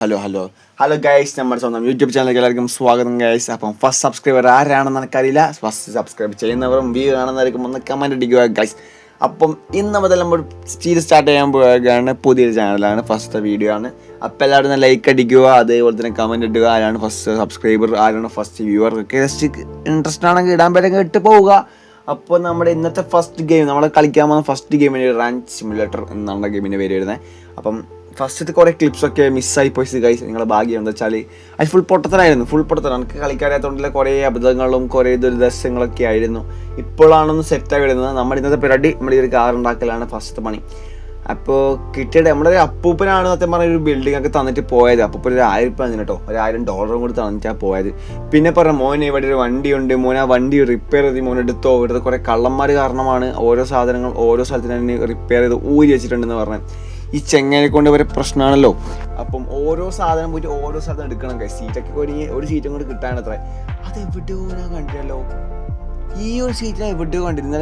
Hello hello hello guys, നമ്മുടെ സ്വന്തം YouTube ചാനലിലേക്ക് എല്ലാവർക്കും സ്വാഗതം ഗൈസ്. അപ്പം ഫസ്റ്റ് സബ്സ്ക്രൈബർ ആരാണെന്ന് എനിക്കറിയില്ല. ഫസ്റ്റ് സബ്സ്ക്രൈബ് ചെയ്യുന്നവരും വ്യൂ കാണുന്നവർക്കും ഒന്ന് കമൻറ്റ് അടിക്കുക ഗൈസ്. അപ്പം ഇന്ന് മുതൽ നമ്മൾ സീരീസ് സ്റ്റാർട്ട് ചെയ്യാൻ പോകുകയാണ്. പുതിയൊരു ചാനലാണ്, ഫസ്റ്റ് വീഡിയോ ആണ്. അപ്പോൾ എല്ലാവരും ലൈക്ക് അടിക്കുക, അതേപോലെ തന്നെ കമൻറ്റ് ഇടുക. ആരാണ് ഫസ്റ്റ് സബ്സ്ക്രൈബർ, ആരാണ് ഫസ്റ്റ് വ്യൂവർ ഒക്കെ ജസ്റ്റ് ഇൻട്രസ്റ്റ് ആണെങ്കിൽ ഇടാൻ പറ്റുമെങ്കിൽ ഇട്ട് പോവുക. അപ്പോൾ നമ്മുടെ ഇന്നത്തെ ഫസ്റ്റ് ഗെയിം, നമ്മൾ കളിക്കാൻ പോകുന്ന ഫസ്റ്റ് ഗെയിമിന് റാഞ്ച് സിമുലേറ്റർ എന്നാണ് ഗെയിമിൻ്റെ പേര് വരുന്നത്. അപ്പം ഫസ്റ്റത്തെ കുറേ ക്ലിപ്സൊക്കെ മിസ്സായി പോയി ഗൈസ്. നിങ്ങളുടെ ഭാഗ്യം എന്താ വെച്ചാൽ അത് ഫുൾ പൊട്ടത്തനായിരുന്നു. എനിക്ക് കളിക്കാനായതുകൊണ്ടുള്ള കുറേ അബദ്ധങ്ങളും കുറേ ദുരിതാശ്യങ്ങളൊക്കെ ആയിരുന്നു. ഇപ്പോഴാണൊന്ന് സെറ്റായി വരുന്നത്. നമ്മുടെ ഇന്നത്തെ പരിപാടി നമ്മൾ ഈ ഒരു കാർ ഉണ്ടാക്കലാണ് ഫസ്റ്റ് പണി. അപ്പോൾ കിട്ടിയിട്ട് നമ്മുടെ ഒരു അപ്പൂപ്പനാണ് സത്യം പറഞ്ഞ ഒരു ബിൽഡിംഗ് ഒക്കെ തന്നിട്ട് പോയത്. അപ്പൂപ്പൻ ഒരു 1000 രൂപ കേട്ടോ, $1000 കൂടി തന്നിട്ടാണ് പോയത്. പിന്നെ പറഞ്ഞ മോനെ ഇവിടെ ഒരു വണ്ടിയുണ്ട്, മോനെ ആ വണ്ടി റിപ്പയർ ചെയ്ത് മോൻ എടുത്തോ. ഇവിടുത്തെ കുറേ കള്ളന്മാർ കാരണമാണ് ഓരോ സാധനങ്ങൾ ഓരോ സ്ഥലത്തിന് തന്നെ റിപ്പയർ ചെയ്ത് ഊരി വെച്ചിട്ടുണ്ടെന്ന് പറഞ്ഞത്. ഈ ചെങ്ങനെ കൊണ്ട് വരെ പ്രശ്നമാണല്ലോ. അപ്പം ഓരോ സാധനം പോയിട്ട് ഓരോ സ്ഥലത്തും എടുക്കണം. സീറ്റൊക്കെ ഒരു സീറ്റും കൂടി കിട്ടാനത്ര. അത് എവിടെയോ ഞാൻ കണ്ടില്ലല്ലോ. ഈ ഒരു സീറ്റ് ഞാൻ എവിടെയോ കണ്ടിരുന്നു.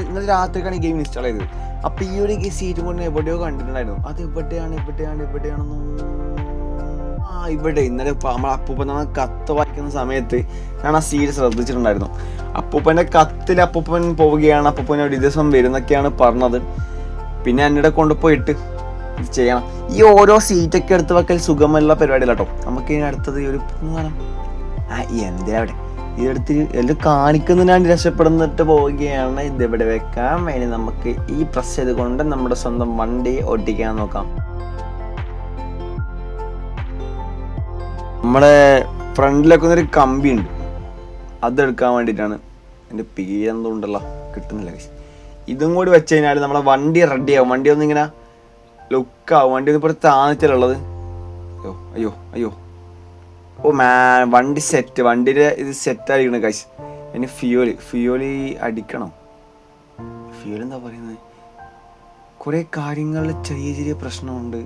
ഇന്നലെ രാത്രിക്കാണ് ഈ ഗെയിം ഇൻസ്റ്റാൾ ചെയ്തത്. അപ്പം ഈ ഒരു സീറ്റും കൊണ്ട് എവിടെയോ കണ്ടിട്ടുണ്ടായിരുന്നു. അത് എവിടെയാണെന്നോ ഇവിടെ ഇന്നലെ നമ്മളെ അപ്പൂപ്പൻ നമ്മൾ കത്ത് വായിക്കുന്ന സമയത്ത് ഞാൻ ആ സീറ്റ് ശ്രദ്ധിച്ചിട്ടുണ്ടായിരുന്നു. അപ്പൂപ്പൻ്റെ കത്തിൽ അപ്പൂപ്പൻ പോവുകയാണ്, അപ്പൂപ്പൻ ഒരു ദിവസം വരുന്നൊക്കെയാണ് പറഞ്ഞത്. പിന്നെ എന്നോട് കൊണ്ടുപോയിട്ട് ഇത് ചെയ്യണം. ഈ ഓരോ സീറ്റൊക്കെ എടുത്ത് വെക്കൽ സുഖമുള്ള പരിപാടിയല്ല കേട്ടോ. നമുക്ക് ഇനി അടുത്തത് ഒരു എന്തിനാ അവിടെ ഇതെടുത്ത് എല്ലാം കാണിക്കുന്നതിനാണ് രക്ഷപ്പെടുന്നിട്ട് പോവുകയാണ്. ഇതെവിടെ വെക്കാൻ വേണ്ടി നമുക്ക് ഈ പ്രസ് ചെയ്ത് കൊണ്ട് നമ്മുടെ സ്വന്തം വണ്ടി ഓട്ടിക്കാൻ നോക്കാം. നമ്മുടെ ഫ്രണ്ടിലൊക്കെ ഒരു കമ്പി ഉണ്ട്, അതെടുക്കാൻ വേണ്ടിയിട്ടാണ്. എൻ്റെ പേരെന്തുണ്ടല്ലോ കിട്ടുന്നില്ല. ഇതും കൂടി വെച്ച് കഴിഞ്ഞാൽ നമ്മളെ വണ്ടി റെഡിയാവും. വണ്ടി ഒന്നും ഇങ്ങനെ ലുക്കാവും. വണ്ടി ഒന്നും ഇപ്പോൾ താന്നിച്ചുള്ളത്. അയ്യോ ഓ വണ്ടി സെറ്റ്, വണ്ടിയുടെ ഇത് സെറ്റായിരിക്കണം കാശ്. ഇനി ഫ്യൂല് അടിക്കണം. ഫ്യൂൽ എന്താ പറയുന്നത്, കുറേ കാര്യങ്ങളിൽ ചെറിയ പ്രശ്നമുണ്ട്.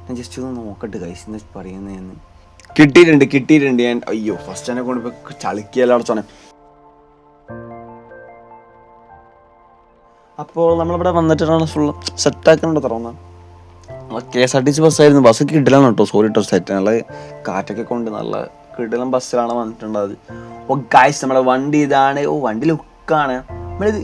ഞാൻ ജസ്റ്റ് ഒന്ന് നോക്കട്ടെ കാശ് എന്താ പറയുന്നതെന്ന്. കിട്ടിയിട്ടുണ്ട് ഞാൻ. അയ്യോ ഫസ്റ്റ് എന്നെ കൊണ്ടുപോയി ചളിക്കിയല്ലോ അടച്ചോണേ. അപ്പോൾ നമ്മളിവിടെ വന്നിട്ടാണ് ഫുൾ സെറ്റാക്കുന്നുണ്ട്. തുറന്ന KSRTC ബസ്സായിരുന്നു. ബസ് കിടിലാണ് കേട്ടോ. സോറി കേട്ടോ, സെറ്റ് നല്ല കാറ്റൊക്കെ കൊണ്ട് നല്ല കിടിലം ബസ്സിലാണ് വന്നിട്ടുണ്ടത്. ഓ ഗൈസ്, നമ്മുടെ വണ്ടി ഇതാണ്. വണ്ടി ലുക്കാണ്.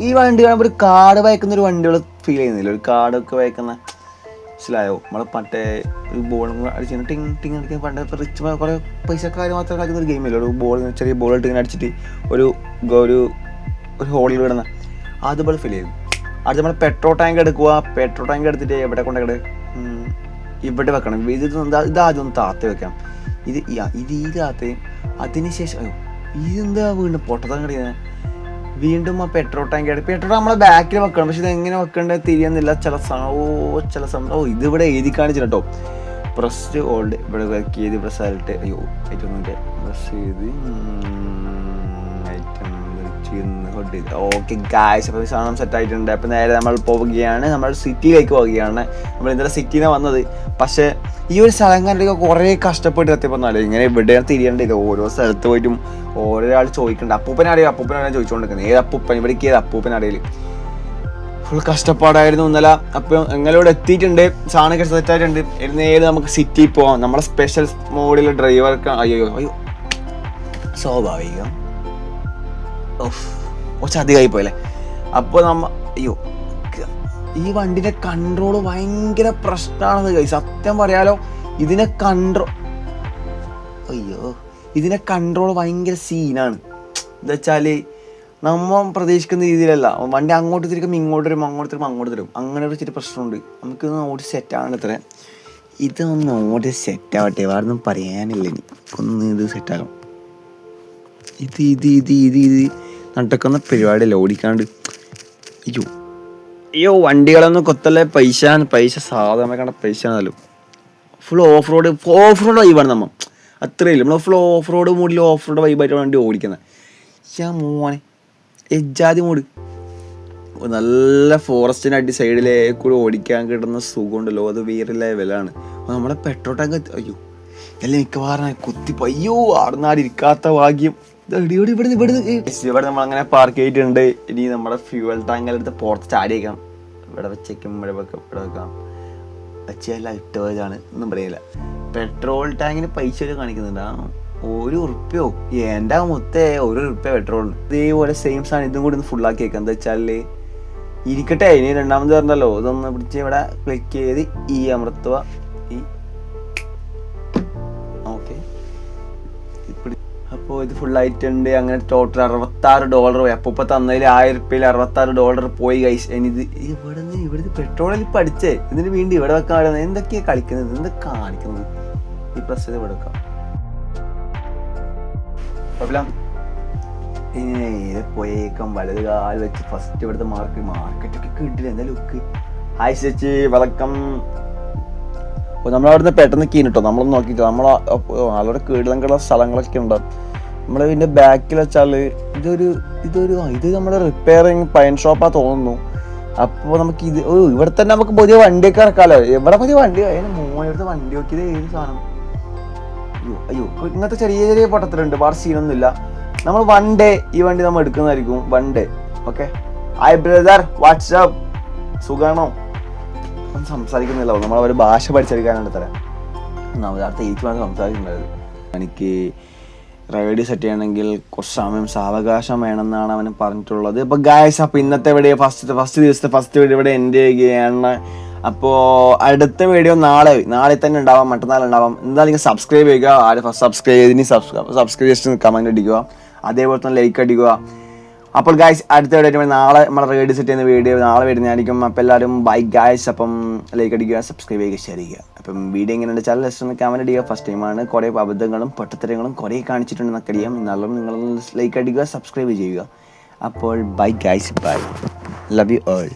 ഈ വണ്ടി കാണുമ്പോൾ ഒരു കാട് വയ്ക്കുന്ന ഒരു വണ്ടികൾ ഫീൽ ചെയ്യുന്നില്ല. ഒരു കാടൊക്കെ വയ്ക്കുന്ന മനസ്സിലായോ? നമ്മൾ പണ്ടേ ഒരു ബോൾ അടിച്ച് ടിങ് അടിക്കാൻ പണ്ട് റിച്ച് കുറേ പൈസക്കാർ മാത്രം കളിക്കുന്ന ഒരു ഗെയിമില്ല. ഒരു ചെറിയ ബോൾ ഇട്ട് ഇങ്ങനെ അടിച്ചിട്ട് ഒരു ഹോളിൽ വിടുന്ന അതുപോലെ ഫീൽ ചെയ്തു. അടുത്ത് നമ്മൾ പെട്രോൾ ടാങ്ക് എടുക്കുക. പെട്രോൾ ടാങ്ക് എടുത്തിട്ട് എവിടെ കൊണ്ടുപോയി ഇവിടെ വെക്കണം. ഇതാദ്യം ഒന്ന് താത്ത വെക്കാം. ഇത് ഈ താത്ത. അതിനുശേഷം ഇതെന്താ വീണ്ടും പൊട്ടത്തം കളിക്കുന്നത്. വീണ്ടും ആ പെട്രോൾ ടാങ്ക് നമ്മളെ ബാക്കിൽ വെക്കണം. പക്ഷെ ഇത് എങ്ങനെ വെക്കേണ്ടത് തിരിയുന്നില്ല. ചില സമയം ഇതിവിടെ എഴുതി കാണിച്ചില്ല കേട്ടോ. പ്രസ് ഓൾഡ് ഇവിടെ വർക്ക് ചെയ്ത് പ്രസ് ആയിട്ട് ഏറ്റവും പ്രസ് ചെയ്ത് ഓക്കെ ഗായ്സ്, അപ്പോൾ സാധനം സെറ്റ് ആയിട്ടുണ്ട്. അപ്പോൾ നേരെ നമ്മൾ പോവുകയാണ്, നമ്മൾ സിറ്റിയിലേക്ക് പോവുകയാണ്. നമ്മൾ ഇന്നലെ സിറ്റിയിൽ നിന്ന് വന്നത്. പക്ഷേ ഈ ഒരു സ്ഥലം കണ്ടിട്ട് കുറേ കഷ്ടപ്പെട്ട് എത്തിയപ്പോഴാണ് ഇങ്ങനെ ഇവിടെ തിരിയേണ്ടത്. ഓരോ സ്ഥലത്ത് പോയിട്ടും ഓരോരാൾ ചോദിക്കണ്ട. അപ്പൂപ്പനാണ് ചോദിച്ചുകൊണ്ടിരിക്കുന്നത്. ഏത് അപ്പൂപ്പൻ, ഇവിടേക്ക് ഏത് അപ്പൂപ്പനറിയില്ല. ഫുൾ കഷ്ടപ്പാടായിരുന്നു ഇന്നലെ. അപ്പോൾ എങ്ങനെ ഇവിടെ എത്തിയിട്ടുണ്ട്, സാധനമൊക്കെ സെറ്റായിട്ടുണ്ട്. നേരെ നമുക്ക് സിറ്റിയിൽ പോവാം. നമ്മളെ സ്പെഷ്യൽ മോഡിൽ ഡ്രൈവർക്ക് അയ്യോ സ്വാഭാവികം കുറച്ച് അധികമായി പോയല്ലേ. അപ്പോൾ ഈ വണ്ടിൻ്റെ കൺട്രോള് ഭയങ്കര പ്രശ്നമാണെന്ന് കൈ സത്യം പറയാലോ. ഇതിനെ കൺട്രോൾ ഭയങ്കര സീനാണ്. എന്താ വെച്ചാൽ നമ്മൾ പ്രതീക്ഷിക്കുന്ന രീതിയിലല്ല. വണ്ടി അങ്ങോട്ട് തിരിക്കുമ്പോൾ ഇങ്ങോട്ട് വരും, അങ്ങോട്ട് തരും. അങ്ങനെ ഒരു ചെറിയ പ്രശ്നമുണ്ട്. നമുക്കിത് ഓടി സെറ്റാണ് ഇത്ര. ഇതൊന്ന് ഓടി സെറ്റാവട്ടെ, വേറെ ഒന്നും പറയാനില്ല. ഇനി ഒന്ന് ഇത് സെറ്റാക്കണം. ഇത് നടക്കുന്ന പരിപാടിയല്ല ഓടിക്കാണ്ട്. അയ്യോ വണ്ടികളൊന്നും കൊത്തല്ലേ. പൈസ സാധാരണ കണ്ട പൈസ ആണല്ലോ. ഫുൾ ഓഫ് റോഡ് വൈബാണ് നമ്മൾ. അത്രയില്ല, നമ്മൾ ഫുൾ ഓഫ് റോഡ് മൂഡിൽ ഓഫ് റോഡ് വൈബായിട്ട് വണ്ടി ഓടിക്കുന്നത്. മോനെ എജ്ജാതി മൂഡ്. നല്ല ഫോറസ്റ്റിന് അടി സൈഡിലേ കൂടി ഓടിക്കാൻ കിട്ടുന്ന സുഖമുണ്ടല്ലോ, അത് വേറെ ലെവലാണ്. നമ്മളെ പെട്രോൾ ടാങ്ക് എല്ലാം മിക്കവാറും കുത്തിപ്പയ്യോ ആടുന്നാടിരിക്കാത്ത ഭാഗ്യം. ഇവിടെ നമ്മളങ്ങനെ പാർക്ക് ചെയ്തിട്ടുണ്ട്. ഇനി നമ്മുടെ ഫ്യൂവൽ ടാങ്കിലെടുത്ത് പുറത്ത് ചാടി വയ്ക്കാം. ഇവിടെ വെച്ചേക്കും, ഇവിടെ വെക്കാം. വെച്ചല്ല ഇട്ടതാണ് ഒന്നും പറയില്ല. പെട്രോൾ ടാങ്കിന് പൈസ ഒക്കെ കാണിക്കുന്നുണ്ട്. ₹1 എൻ്റെ മൊത്തം ₹1 പെട്രോളിന്. ഇതേപോലെ സെയിം സാധനം ഇതും കൂടി ഒന്ന് ഫുള്ളാക്കി വെക്കാം. എന്താ വെച്ചാൽ ഇരിക്കട്ടെ, ഇനി രണ്ടാമത് പറഞ്ഞല്ലോ. ഇതൊന്ന് പിടിച്ച് ഇവിടെ ക്ലിക്ക് ചെയ്ത് ഈ അമർത്തുക. ഓക്കെ, അപ്പോൾ ഇത് ഫുള്ളായിട്ടുണ്ട്. അങ്ങനെ ടോട്ടൽ $66 പോയി. അപ്പോൾ ഇപ്പോൾ തന്നതിൽ $1000 $66 പോയി ഗൈസ്. ഇനി ഇത് ഇവിടുന്ന് പെട്രോളിൽ ഇപ്പം അടിച്ചേ, ഇതിന് വീണ്ടും ഇവിടെ വെക്കാൻ എന്തൊക്കെയാണ് കളിക്കുന്നത്, എന്തൊക്കെ കാണിക്കുന്നത്. ഈ പ്രസ് ഇവിടെ വെക്കാം. ഇത് പോയേക്കാം. വലത് കാല് വെച്ച് ഫസ്റ്റ് ഇവിടുത്തെ മാർക്കറ്റൊക്കെ കിട്ടില്ല. എന്താ ലുക്ക്. ഹായ് ചേച്ചി, വെൽക്കം. അപ്പോൾ നമ്മളവിടുന്ന് പെട്ടെന്ന് കീനിട്ടോ, നമ്മളൊന്ന് നോക്കിയിട്ട് അവിടെ കീടലങ്കുള്ള സ്ഥലങ്ങളൊക്കെ ഉണ്ട്. നമ്മൾ ഇതിൻ്റെ ബാക്കിൽ വെച്ചാൽ ഇത് നമ്മുടെ റിപ്പയറിങ് പൈൻ ഷോപ്പാണ് തോന്നുന്നു. അപ്പോൾ നമുക്ക് ഇവിടെ തന്നെ നമുക്ക് പുതിയ വണ്ടിയൊക്കെ ഇറക്കാമല്ലോ. ഇവിടെ പുതിയ വണ്ടി അതിന് ഇവിടുത്തെ വണ്ടി നോക്കിയത് ഏത് സാധനം. അയ്യോ ഇങ്ങനത്തെ ചെറിയ ചെറിയ പൊട്ടത്തിലുണ്ട്. വേറെ സീനൊന്നുമില്ല. നമ്മൾ വൺ ഡേ ഈ വണ്ടി നമ്മൾ എടുക്കുന്നതായിരിക്കും. One day. Okay, hi brother, WhatsApp, സുഖാണോ? ഒന്നും സംസാരിക്കുന്നില്ല. നമ്മളവർ ഭാഷ പഠിച്ചെടുക്കാനാണ് തരാം. അടുത്ത വേണം സംസാരിക്കുന്നുണ്ടായത്. എനിക്ക് റൈഡ് സെറ്റ് ചെയ്യണമെങ്കിൽ കുറച്ച് സമയം സാവകാശം വേണമെന്നാണ് അവന് പറഞ്ഞിട്ടുള്ളത്. ഇപ്പോൾ ഗായ്സ്, അപ്പോൾ ഇന്നത്തെ വീഡിയോ ഫസ്റ്റ് വീഡിയോ ഇവിടെ എൻഡ് ചെയ്യുകയാണ്. അപ്പോൾ അടുത്ത വീഡിയോ നാളെ തന്നെ ഉണ്ടാവാം, മറ്റന്നാൾ ഉണ്ടാവാം. എന്തായാലും സബ്സ്ക്രൈബ് ചെയ്യുക. ഫസ്റ്റ് സബ്സ്ക്രൈബ് ചെയ്തിന് സബ്സ്ക്രൈബ് ജസ്റ്റ് കമൻറ്റ് അടിക്കുക, അതേപോലെ തന്നെ ലൈക്ക് അടിക്കുക. അപ്പോൾ ഗായ്സ്, അടുത്ത വീഡിയോ നാളെ നമ്മളെ റൈഡ് സെറ്റ് ചെയ്യുന്ന വീഡിയോ നാളെ വരുന്നതായിരിക്കും. അപ്പോൾ എല്ലാവരും ബൈ ഗായ്സ്. അപ്പം ലൈക്ക് അടിക്കുക, സബ്സ്ക്രൈബ് ചെയ്യുക, ഷെയർ ചെയ്യുക. അപ്പം വീഡിയോ എങ്ങനെയുണ്ട് ചാനൽ ജസ്റ്റ് ഒന്ന് കമൻറ്റ് അടിക്കുക. ഫസ്റ്റ് ടൈമാണ്, കുറേ അബദ്ധങ്ങളും പൊട്ടത്തരങ്ങളും കുറേ കാണിച്ചിട്ടുണ്ടെന്നൊക്കെ അറിയാം. എന്നാലും നിങ്ങൾ ലൈക്ക് അടിക്കുക, സബ്സ്ക്രൈബ് ചെയ്യുക. അപ്പോൾ bye guys, bye, love you all.